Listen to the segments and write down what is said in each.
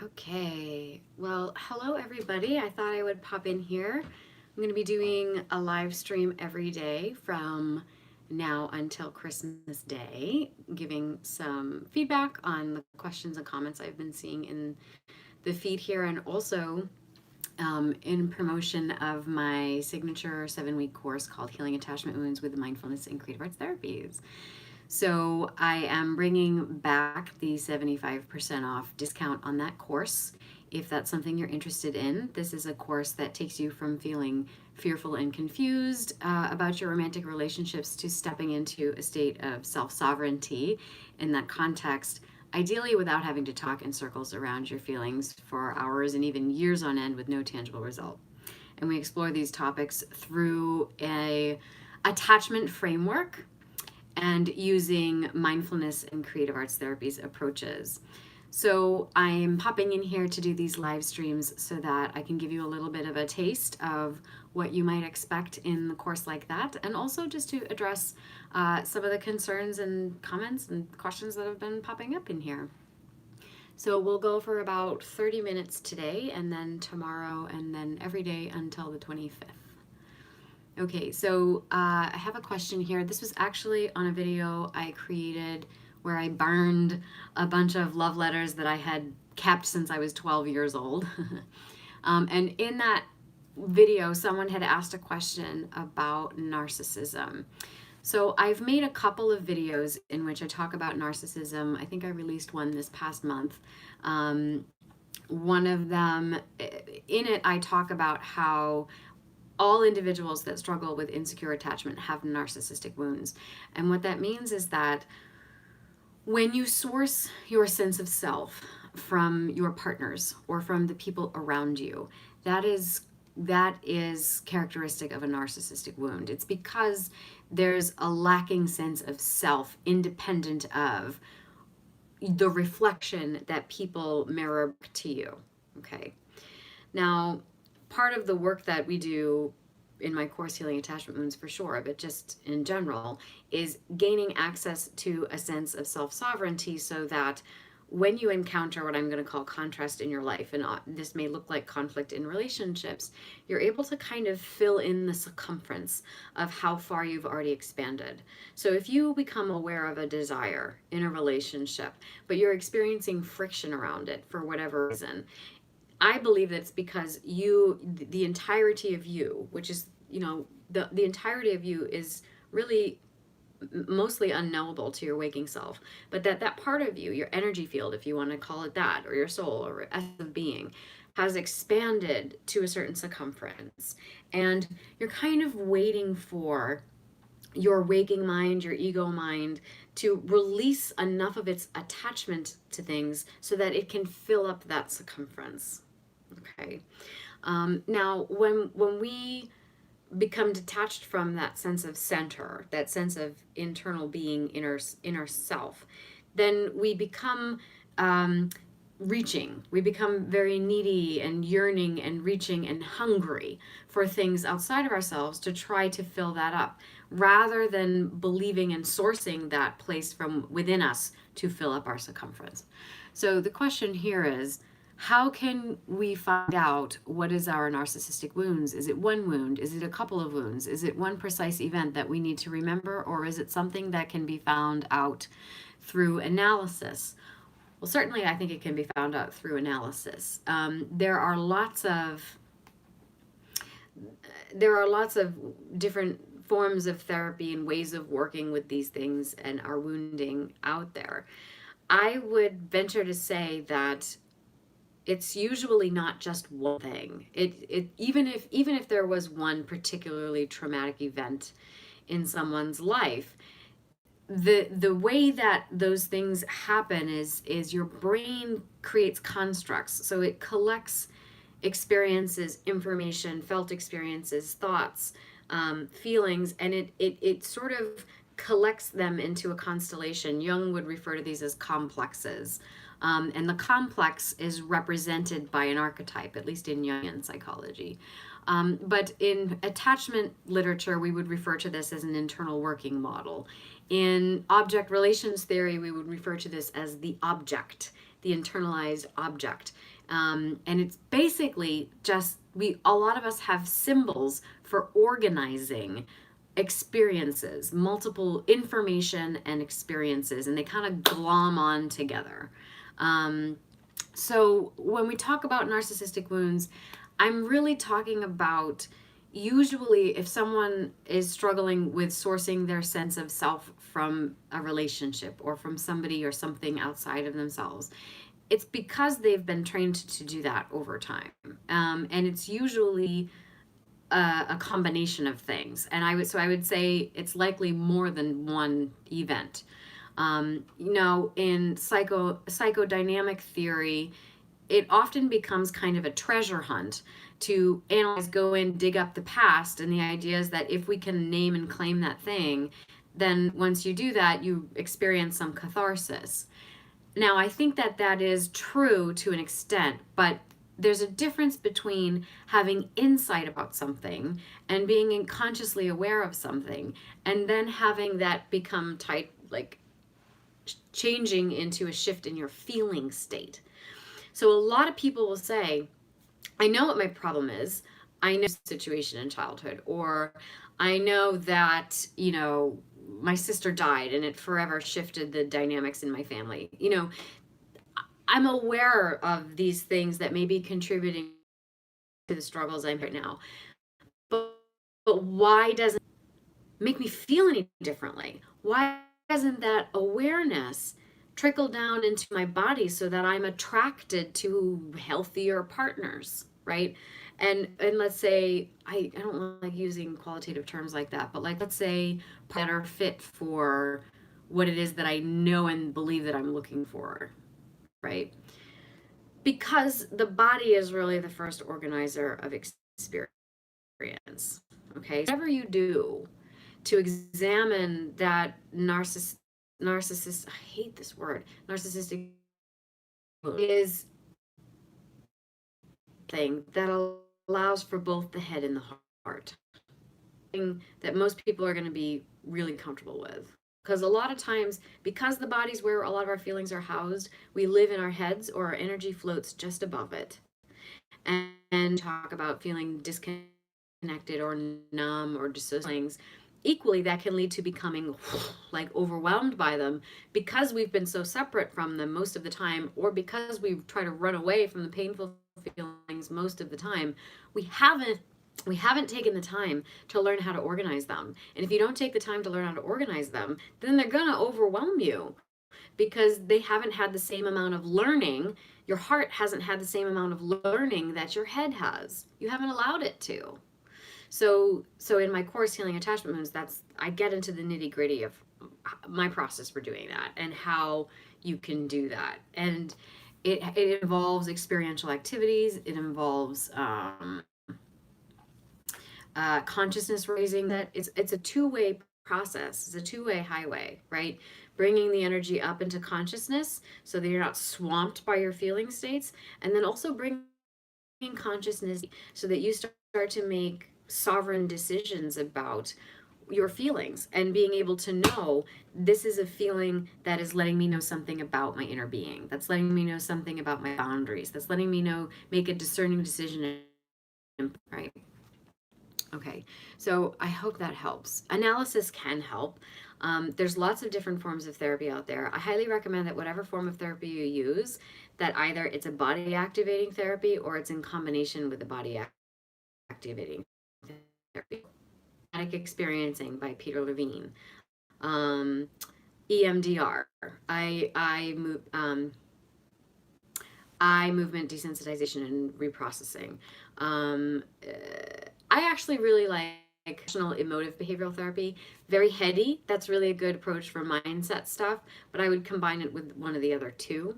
Okay, well, hello everybody. I thought I would pop in here. I'm going to be doing a live stream every day from now until Christmas Day, giving some feedback on the questions and comments I've been seeing in the feed here, and also in promotion of my signature 7-week course called Healing Attachment Wounds with Mindfulness and Creative Arts Therapies. So I am bringing back the 75% off discount on that course. If that's something you're interested in, this is a course that takes you from feeling fearful and confused about your romantic relationships to stepping into a state of self-sovereignty in that context, ideally without having to talk in circles around your feelings for hours and even years on end with no tangible result. And we explore these topics through a attachment framework and using mindfulness and creative arts therapies approaches. So I'm popping in here to do these live streams so that I can give you a little bit of a taste of what you might expect in the course like that, and also just to address some of the concerns and comments and questions that have been popping up in here. So we'll go for about 30 minutes today, and then tomorrow, and then every day until the 25th. Okay, so I have a question here. This was actually on a video I created where I burned a bunch of love letters that I had kept since I was 12 years old. And in that video, someone had asked a question about narcissism. So I've made a couple of videos in which I talk about narcissism. I think I released one this past month. One of them, in it, I talk about how all individuals that struggle with insecure attachment have narcissistic wounds. And what that means is that when you source your sense of self from your partners or from the people around you, that is characteristic of a narcissistic wound. It's because there's a lacking sense of self independent of the reflection that people mirror to you. Okay. Now, part of the work that we do in my course, Healing Attachment Wounds, for sure, but just in general, is gaining access to a sense of self-sovereignty so that when you encounter what I'm going to call contrast in your life, and this may look like conflict in relationships, you're able to kind of fill in the circumference of how far you've already expanded. So if you become aware of a desire in a relationship, but you're experiencing friction around it for whatever reason, I believe it's because the entirety of you, which is, the entirety of you is really mostly unknowable to your waking self, but that part of you, your energy field, if you want to call it that, or your soul or essence of being, has expanded to a certain circumference. And you're kind of waiting for your waking mind, your ego mind, to release enough of its attachment to things so that it can fill up that circumference. Okay. Now, when we become detached from that sense of center, that sense of internal being, inner self, then we become reaching. We become very needy and yearning and reaching and hungry for things outside of ourselves to try to fill that up, rather than believing and sourcing that place from within us to fill up our circumference. So the question here is, how can we find out what is our narcissistic wounds? Is it one wound? Is it a couple of wounds? Is it one precise event that we need to remember? Or is it something that can be found out through analysis? Well, certainly I think it can be found out through analysis. There are lots of different forms of therapy and ways of working with these things and our wounding out there. I would venture to say that it's usually not just one thing. Even if there was one particularly traumatic event in someone's life, the way that those things happen is your brain creates constructs. So it collects experiences, information, felt experiences, thoughts, feelings, and it sort of collects them into a constellation. Jung would refer to these as complexes. And the complex is represented by an archetype, at least in Jungian psychology. But in attachment literature, we would refer to this as an internal working model. In object relations theory, we would refer to this as the object. the internalized object. And it's basically just, a lot of us have symbols for organizing experiences, multiple information and experiences, and they kind of glom on together. So when we talk about narcissistic wounds, I'm really talking about, usually if someone is struggling with sourcing their sense of self from a relationship or from somebody or something outside of themselves, it's because they've been trained to do that over time. And it's usually a combination of things. And I would say it's likely more than one event. In psychodynamic theory, it often becomes kind of a treasure hunt to analyze, go in, dig up the past. And the idea is that if we can name and claim that thing, then once you do that, you experience some catharsis. Now, I think that that is true to an extent, but there's a difference between having insight about something and being consciously aware of something, and then having that become changing into a shift in your feeling state. So a lot of people will say, I know what my problem is. I know the situation in childhood, or I know that, my sister died and it forever shifted the dynamics in my family. I'm aware of these things that may be contributing to the struggles I'm right now. But why doesn't it make me feel any differently? Why doesn't that awareness trickle down into my body so that I'm attracted to healthier partners, right? And let's say, I don't like using qualitative terms like that, but let's say that are fit for what it is that I know and believe that I'm looking for, right? Because the body is really the first organizer of experience. Okay, whatever you do to examine that narcissist, I hate this word, narcissistic, is thing that allows for both the head and the heart. Thing that most people are going to be really comfortable with. Because a lot of times, because the body's where a lot of our feelings are housed, we live in our heads, or our energy floats just above it. And talk about feeling disconnected or numb or dissociating. Equally, that can lead to becoming overwhelmed by them because we've been so separate from them most of the time, or because we try to run away from the painful feelings most of the time. We haven't taken the time to learn how to organize them. And if you don't take the time to learn how to organize them, then they're going to overwhelm you because they haven't had the same amount of learning. Your heart hasn't had the same amount of learning that your head has. You haven't allowed it to. So in my course, Healing Attachment Wounds, I get into the nitty gritty of my process for doing that and how you can do that. And it involves experiential activities. It involves consciousness raising. That it's a two-way process. It's a two-way highway, right? Bringing the energy up into consciousness so that you're not swamped by your feeling states, and then also bringing consciousness so that you start to make sovereign decisions about your feelings and being able to know this is a feeling that is letting me know something about my inner being, that's letting me know something about my boundaries, that's letting me know, make a discerning decision, right? Okay, so I hope that helps. Analysis can help. There's lots of different forms of therapy out there. I highly recommend that whatever form of therapy you use, that either it's a body activating therapy or it's in combination with the body activating therapy. Experiencing by Peter Levine. EMDR, eye movement desensitization and reprocessing. I actually really like emotive behavioral therapy. Very heady. That's really a good approach for mindset stuff, but I would combine it with one of the other two.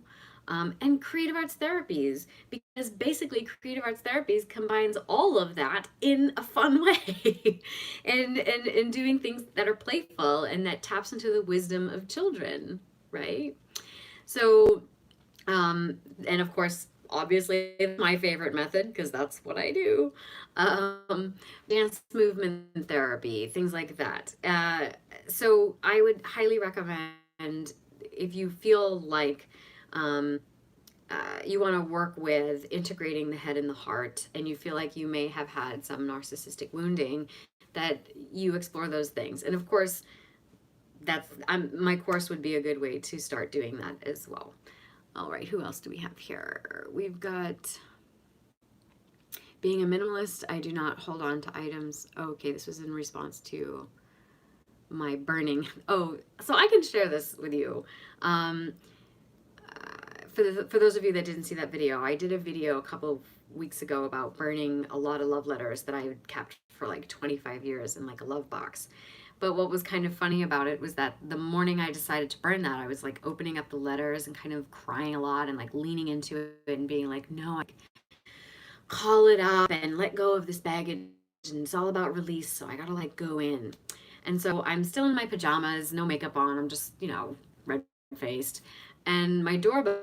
And creative arts therapies, because basically creative arts therapies combines all of that in a fun way and doing things that are playful and that taps into the wisdom of children, right? So, and of course, obviously my favorite method, because that's what I do, dance movement therapy, things like that. So I would highly recommend, if you feel like you want to work with integrating the head and the heart, and you feel like you may have had some narcissistic wounding, that you explore those things. And of course, my course would be a good way to start doing that as well. All right, who else do we have here? We've got being a minimalist. I do not hold on to items. Okay, this was in response to my burning. Oh, so I can share this with you. For those of you that didn't see that video, I did a video a couple of weeks ago about burning a lot of love letters that I had kept for like 25 years in like a love box. But what was kind of funny about it was that the morning I decided to burn that, I was like opening up the letters and kind of crying a lot and like leaning into it and being like, no, I call it up and let go of this baggage, and it's all about release, so I gotta like go in. And so I'm still in my pajamas, no makeup on, I'm just, red-faced, and my doorbell,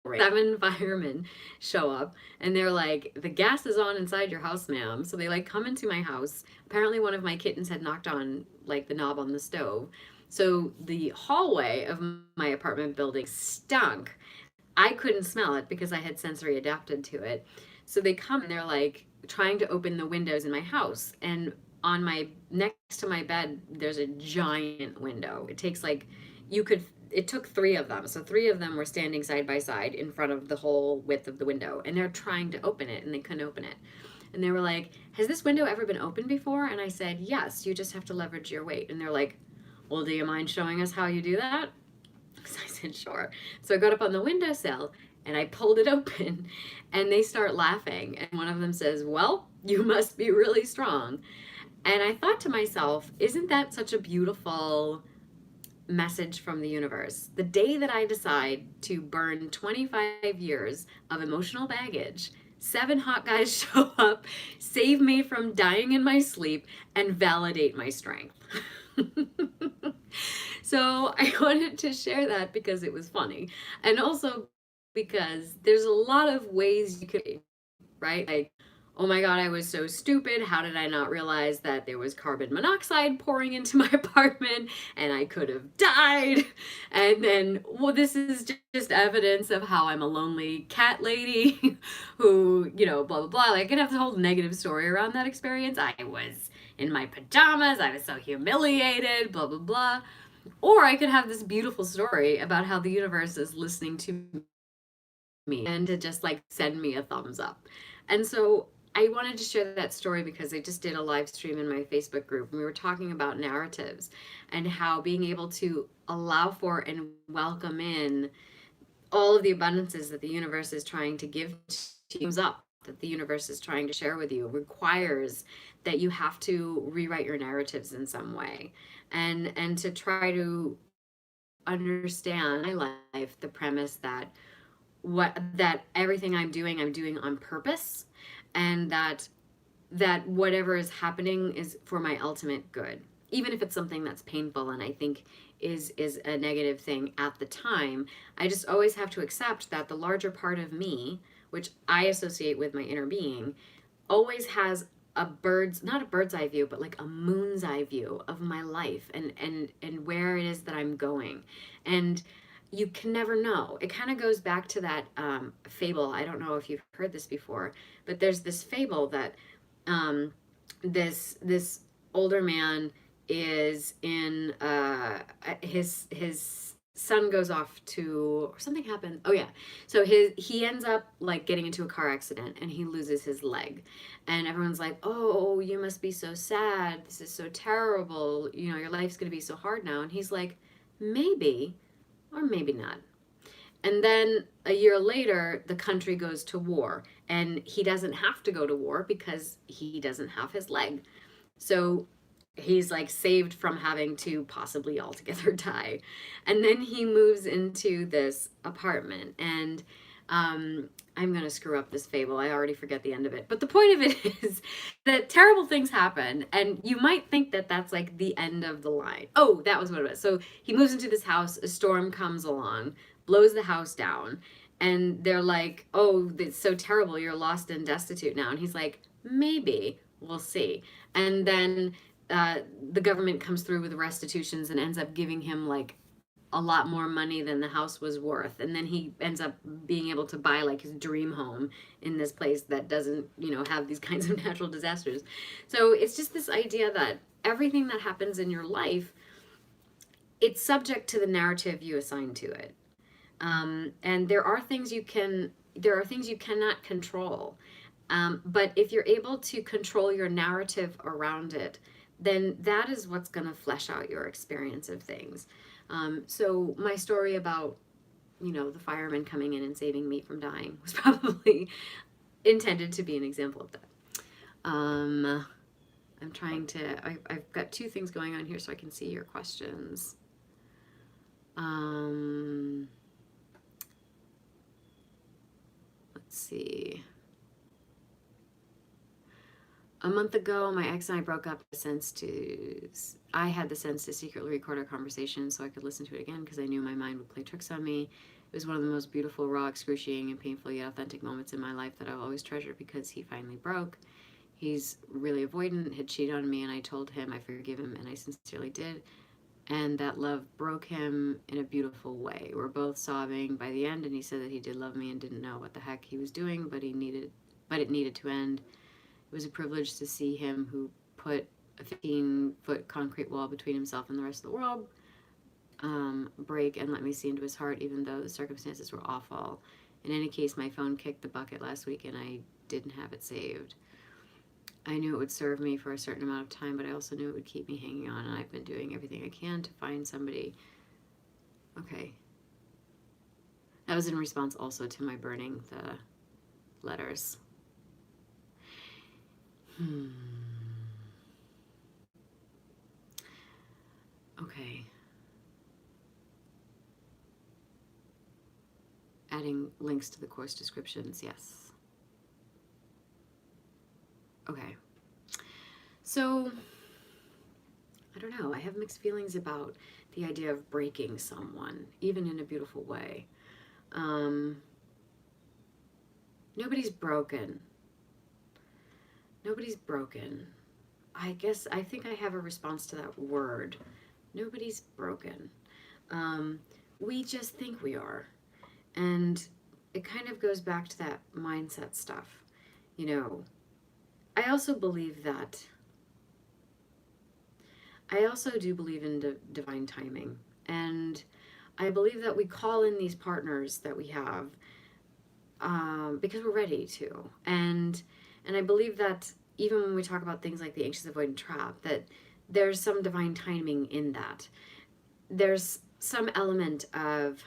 7 firemen show up, and they're like, the gas is on inside your house, ma'am. So they like come into my house. Apparently one of my kittens had knocked on like the knob on the stove. So the hallway of my apartment building stunk. I couldn't smell it because I had sensory adapted to it. So they come and they're like trying to open the windows in my house. And on my, next to my bed, there's a giant window. It takes like, it took 3 of them. So 3 of them were standing side by side in front of the whole width of the window. And they're trying to open it and they couldn't open it. And they were like, has this window ever been opened before? And I said, yes, you just have to leverage your weight. And they're like, well, do you mind showing us how you do that? So I said, sure. So I got up on the windowsill and I pulled it open and they start laughing. And one of them says, well, you must be really strong. And I thought to myself, isn't that such a beautiful message from the universe? The day that I decide to burn 25 years of emotional baggage, 7 hot guys show up, save me from dying in my sleep, and validate my strength. So I wanted to share that because it was funny. And also because there's a lot of ways you could, right? Like, oh my God, I was so stupid. How did I not realize that there was carbon monoxide pouring into my apartment and I could have died? And then, well, this is just evidence of how I'm a lonely cat lady who, blah, blah, blah. Like, I could have the whole negative story around that experience. I was in my pajamas. I was so humiliated, blah, blah, blah. Or I could have this beautiful story about how the universe is listening to me and to just like send me a thumbs up. And so I wanted to share that story because I just did a live stream in my Facebook group and we were talking about narratives and how being able to allow for and welcome in all of the abundances that the universe is trying to give to you, up that the universe is trying to share with you, requires that you have to rewrite your narratives in some way and to try to understand my life, the premise that everything I'm doing on purpose, and that whatever is happening is for my ultimate good, even if it's something that's painful and I think is a negative thing at the time. I just always have to accept that the larger part of me, which I associate with my inner being, always has not a bird's eye view, but like a moon's eye view of my life and where it is that I'm going. And you can never know. It kind of goes back to that fable. I don't know if you've heard this before, but there's this fable that this older man is in his son goes off to, or something happened. Oh yeah. So he ends up like getting into a car accident and he loses his leg. And everyone's like, oh, you must be so sad. This is so terrible. Your life's going to be so hard now. And he's like, maybe, or maybe not. And then a year later, the country goes to war and he doesn't have to go to war because he doesn't have his leg. So he's like saved from having to possibly altogether die. And then he moves into this apartment and I'm going to screw up this fable. I already forget the end of it. But the point of it is that terrible things happen and you might think that that's like the end of the line. Oh, that was what it was. So he moves into this house, a storm comes along, blows the house down, and they're like, oh, it's so terrible, you're lost and destitute now. And he's like, maybe, we'll see. And then the government comes through with restitutions and ends up giving him like a lot more money than the house was worth, and then he ends up being able to buy like his dream home in this place that doesn't, have these kinds of natural disasters. So it's just this idea that everything that happens in your life, it's subject to the narrative you assign to it. And there are things you cannot control. But if you're able to control your narrative around it, then that is what's going to flesh out your experience of things. So my story about, the fireman coming in and saving me from dying was probably intended to be an example of that. I'm trying to, I've got two things going on here so I can see your questions. Let's see. A month ago, my ex and I broke up. I had the sense to secretly record our conversation so I could listen to it again because I knew my mind would play tricks on me. It was one of the most beautiful, raw, excruciating, and painful yet authentic moments in my life that I'll always treasure because he finally broke. He's really avoidant, had cheated on me, and I told him I forgive him, and I sincerely did. And that love broke him in a beautiful way. We're both sobbing by the end, and he said that he did love me and didn't know what the heck he was doing, but it needed to end. It was a privilege to see him who put a 15-foot concrete wall between himself and the rest of the world break and let me see into his heart, even though the circumstances were awful. In any case, my phone kicked the bucket last week and I didn't have it saved. I knew it would serve me for a certain amount of time, but I also knew it would keep me hanging on, and I've been doing everything I can to find somebody. Okay. That was in response also to my burning the letters. Okay. Adding links to the course descriptions, yes. Okay. So, I don't know. I have mixed feelings about the idea of breaking someone, even in a beautiful way. Nobody's broken. Nobody's broken. I think I have a response to that word. Nobody's broken. We just think we are. And it kind of goes back to that mindset stuff. I also do believe in divine timing. And I believe that we call in these partners that we have because we're ready to. And I believe that even when we talk about things like the anxious-avoidant trap, that there's some divine timing in that. There's some element of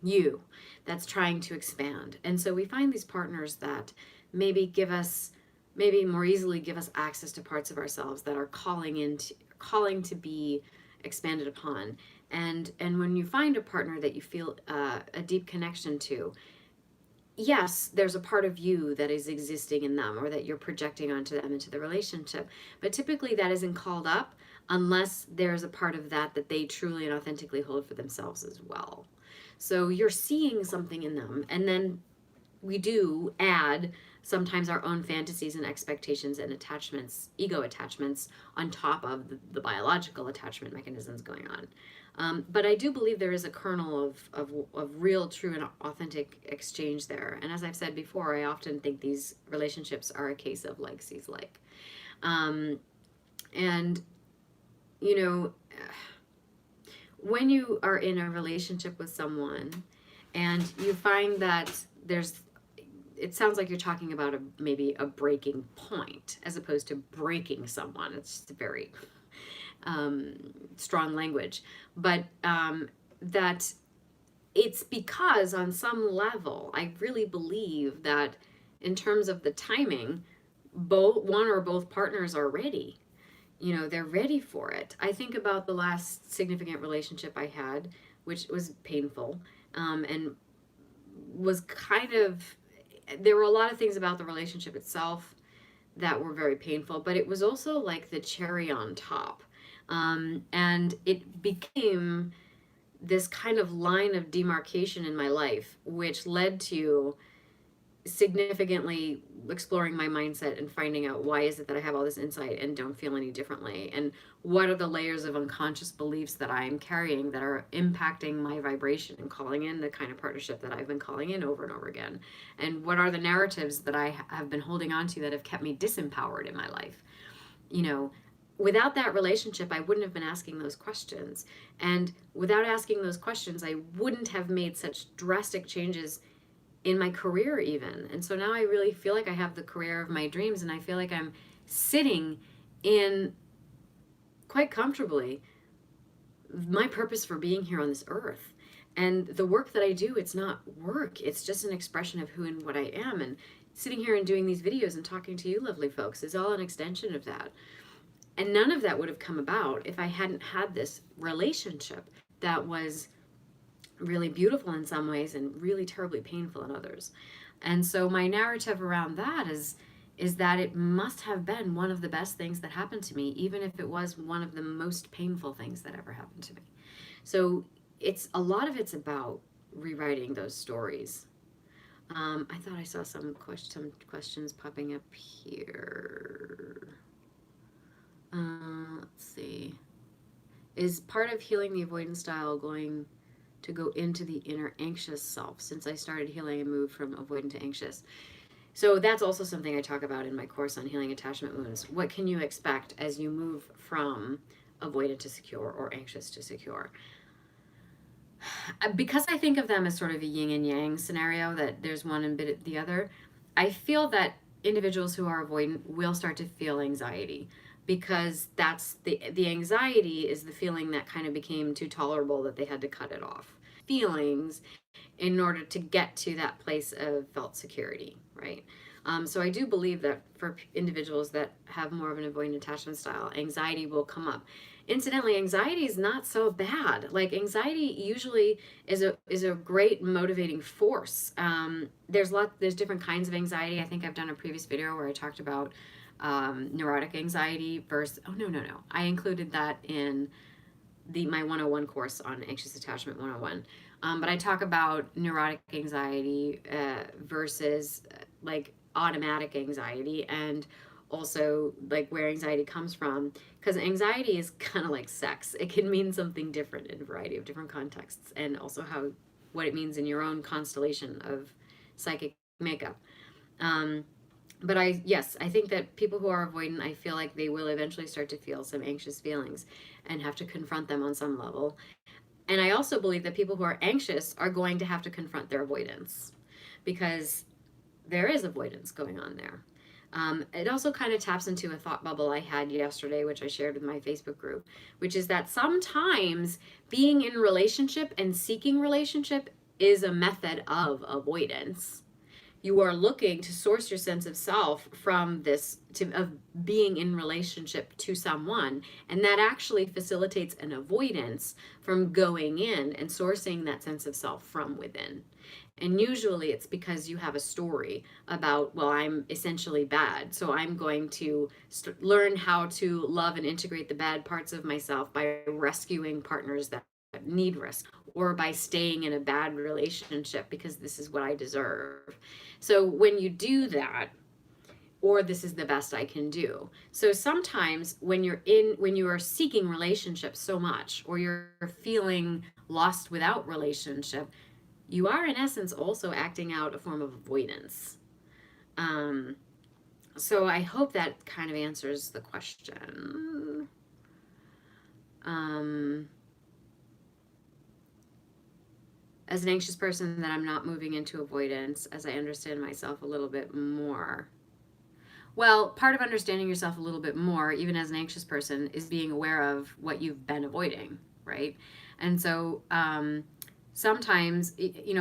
you that's trying to expand. And so we find these partners that maybe more easily give us access to parts of ourselves that are calling to be expanded upon. And when you find a partner that you feel a deep connection to, yes, there's a part of you that is existing in them or that you're projecting onto them into the relationship. But typically that isn't called up unless there's a part of that they truly and authentically hold for themselves as well. So you're seeing something in them, and then we do add sometimes our own fantasies and expectations and attachments, ego attachments, on top of the biological attachment mechanisms going on. But I do believe there is a kernel of real, true, and authentic exchange there. And as I've said before, I often think these relationships are a case of like sees like. When you are in a relationship with someone and you find that it sounds like you're talking about maybe a breaking point as opposed to breaking someone. It's just a very strong language. But that it's because on some level, I really believe that in terms of the timing, one or both partners are ready. They're ready for it. I think about the last significant relationship I had, which was painful, and was there were a lot of things about the relationship itself that were very painful, but it was also like the cherry on top. And it became this kind of line of demarcation in my life, which led to significantly exploring my mindset and finding out why is it that I have all this insight and don't feel any differently, and what are the layers of unconscious beliefs that I'm carrying that are impacting my vibration and calling in the kind of partnership that I've been calling in over and over again, and what are the narratives that I have been holding on to that have kept me disempowered in my life. You know, without that relationship, I wouldn't have been asking those questions, and without asking those questions, I wouldn't have made such drastic changes in my career even. And so now I really feel like I have the career of my dreams, and I feel like I'm sitting in, quite comfortably, my purpose for being here on this earth. And the work that I do, it's not work, it's just an expression of who and what I am. And sitting here and doing these videos and talking to you lovely folks is all an extension of that. And none of that would have come about if I hadn't had this relationship that was really beautiful in some ways and really terribly painful in others. And so my narrative around that is that it must have been one of the best things that happened to me, even if it was one of the most painful things that ever happened to me. So it's a lot of it's about rewriting those stories. I thought I saw some questions popping up here. Let's see. Is part of healing the avoidance style going to go into the inner anxious self? Since I started healing, I moved from avoidant to anxious. So that's also something I talk about in my course on healing attachment wounds. What can you expect as you move from avoidant to secure or anxious to secure? Because I think of them as sort of a yin and yang scenario, that there's one and bit the other, I feel that individuals who are avoidant will start to feel anxiety, because that's the anxiety is the feeling that kind of became too tolerable that they had to cut it off. Feelings in order to get to that place of felt security, right? So I do believe that for individuals that have more of an avoidant attachment style, anxiety will come up. Incidentally, anxiety is not so bad. Like, anxiety usually is a great motivating force. There's different kinds of anxiety. I think I've done a previous video where I talked about neurotic anxiety versus, oh no, I included that in my 101 course on Anxious Attachment 101. But I talk about neurotic anxiety versus like automatic anxiety, and also like where anxiety comes from, because anxiety is kind of like sex. It can mean something different in a variety of different contexts, and also what it means in your own constellation of psychic makeup. But I think that people who are avoidant, I feel like they will eventually start to feel some anxious feelings and have to confront them on some level. And I also believe that people who are anxious are going to have to confront their avoidance, because there is avoidance going on there. It also kind of taps into a thought bubble I had yesterday, which I shared with my Facebook group, which is that sometimes being in relationship and seeking relationship is a method of avoidance. You are looking to source your sense of self from of being in relationship to someone, and that actually facilitates an avoidance from going in and sourcing that sense of self from within. And usually it's because you have a story about, well, I'm essentially bad, so I'm going to learn how to love and integrate the bad parts of myself by rescuing partners that need risk, or by staying in a bad relationship because this is what I deserve. So when you do that, or this is the best I can do. So sometimes when you are seeking relationships so much, or you're feeling lost without relationship, you are in essence also acting out a form of avoidance. So I hope that kind of answers the question. As an anxious person, that I'm not moving into avoidance as I understand myself a little bit more. Well, part of understanding yourself a little bit more, even as an anxious person, is being aware of what you've been avoiding, right? And so sometimes,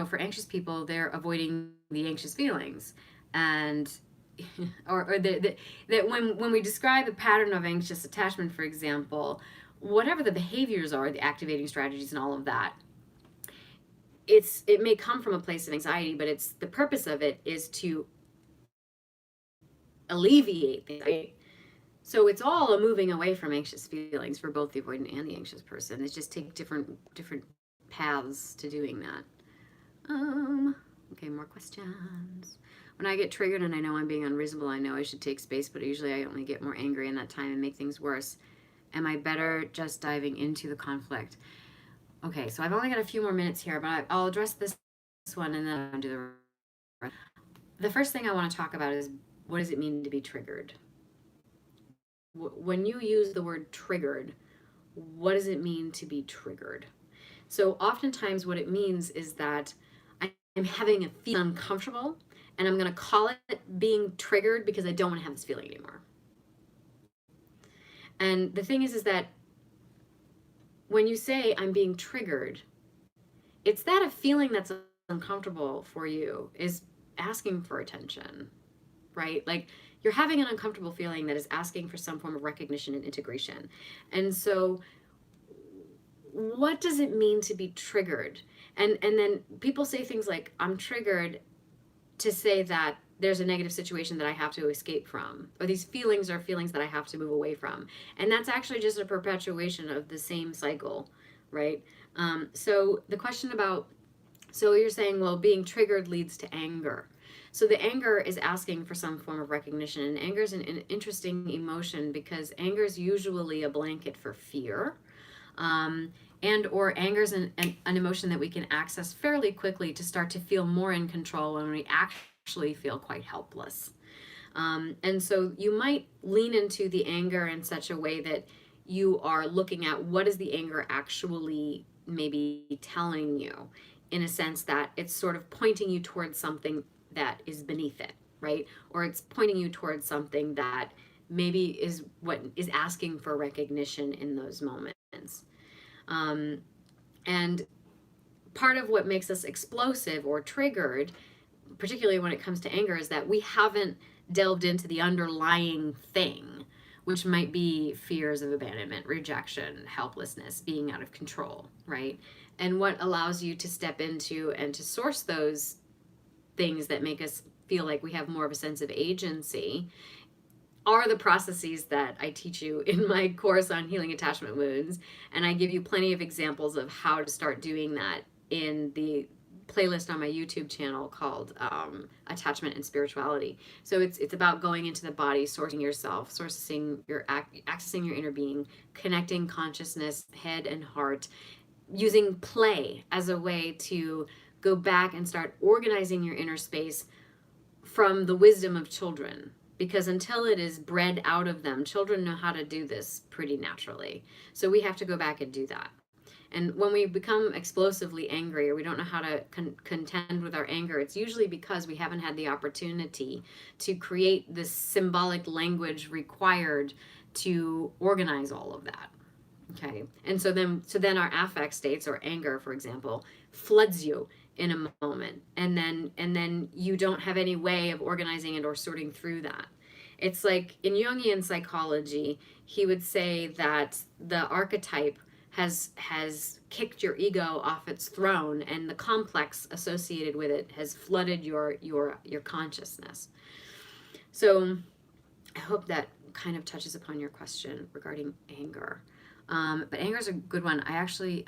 for anxious people, they're avoiding the anxious feelings. And or that when we describe a pattern of anxious attachment, for example, whatever the behaviors are, the activating strategies and all of that, it may come from a place of anxiety, but the purpose of it is to alleviate the anxiety. So it's all a moving away from anxious feelings for both the avoidant and the anxious person. It's just take different paths to doing that. Okay, more questions. when I get triggered and I know I'm being unreasonable, I know I should take space, but usually I only get more angry in that time and make things worse. Am I better just diving into the conflict? Okay, so I've only got a few more minutes here, but I'll address this one and then I'll do the rest. The first thing I want to talk about is, what does it mean to be triggered? When you use the word triggered, what does it mean to be triggered? So oftentimes what it means is that I'm having a feel uncomfortable, and I'm going to call it being triggered because I don't want to have this feeling anymore. And the thing is that when you say I'm being triggered, it's that a feeling that's uncomfortable for you is asking for attention, right? Like, you're having an uncomfortable feeling that is asking for some form of recognition and integration. And so what does it mean to be triggered? And then people say things like, I'm triggered to say that there's a negative situation that I have to escape from, or these feelings are feelings that I have to move away from. And that's actually just a perpetuation of the same cycle, right? So the question about, so you're saying, well, being triggered leads to anger. So the anger is asking for some form of recognition, and anger is an interesting emotion because anger is usually a blanket for fear. And or anger is an emotion that we can access fairly quickly to start to feel more in control when we actually feel quite helpless. And so you might lean into the anger in such a way that you are looking at what is the anger actually maybe telling you, in a sense that it's sort of pointing you towards something that is beneath it, right? Or it's pointing you towards something that maybe is what is asking for recognition in those moments. And part of what makes us explosive or triggered, particularly when it comes to anger, is that we haven't delved into the underlying thing, which might be fears of abandonment, rejection, helplessness, being out of control, right? And what allows you to step into and to source those things that make us feel like we have more of a sense of agency are the processes that I teach you in my course on healing attachment wounds. And I give you plenty of examples of how to start doing that in the playlist on my YouTube channel called Attachment and Spirituality. So it's about going into the body, sourcing yourself, accessing your inner being, connecting consciousness, head and heart, using play as a way to go back and start organizing your inner space from the wisdom of children. Because until it is bred out of them, children know how to do this pretty naturally. So we have to go back and do that. And when we become explosively angry, or we don't know how to contend with our anger, it's usually because we haven't had the opportunity to create this symbolic language required to organize all of that. Okay. And so then our affect states, or anger, for example, floods you in a moment, and then you don't have any way of organizing it or sorting through that. It's like in Jungian psychology, he would say that the archetype has kicked your ego off its throne, and the complex associated with it has flooded your consciousness. So I hope that kind of touches upon your question regarding anger. But anger is a good one. I actually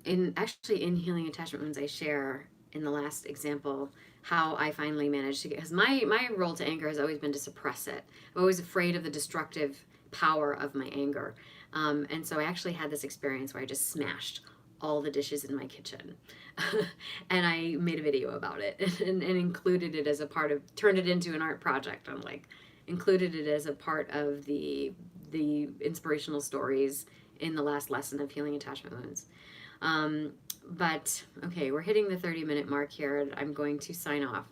in healing attachment wounds, I share in the last example how I finally managed to get, because my role to anger has always been to suppress it. I'm always afraid of the destructive power of my anger. And so I actually had this experience where I just smashed all the dishes in my kitchen. And I made a video about it and included it as a part of, turned it into an art project. I'm like, included it as a part of the inspirational stories in the last lesson of healing attachment wounds. But okay, we're hitting the 30-minute mark here, and I'm going to sign off.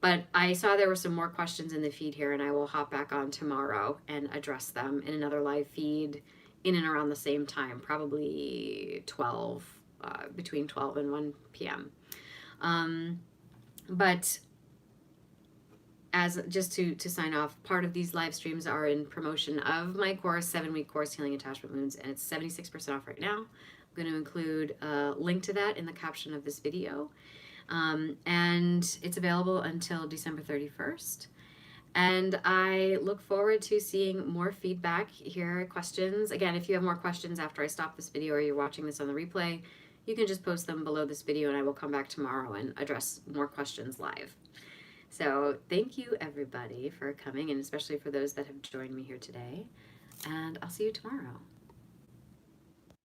But I saw there were some more questions in the feed here, and I will hop back on tomorrow and address them in another live feed in and around the same time, probably between 12 and 1 p.m. But as just to sign off, part of these live streams are in promotion of my course, 7-week course, Healing Attachment Wounds, and it's 76% off right now. I'm going to include a link to that in the caption of this video. And it's available until December 31st. And I look forward to seeing more feedback here, questions. Again, if you have more questions after I stop this video or you're watching this on the replay, you can just post them below this video and I will come back tomorrow and address more questions live. So thank you everybody for coming, and especially for those that have joined me here today. And I'll see you tomorrow.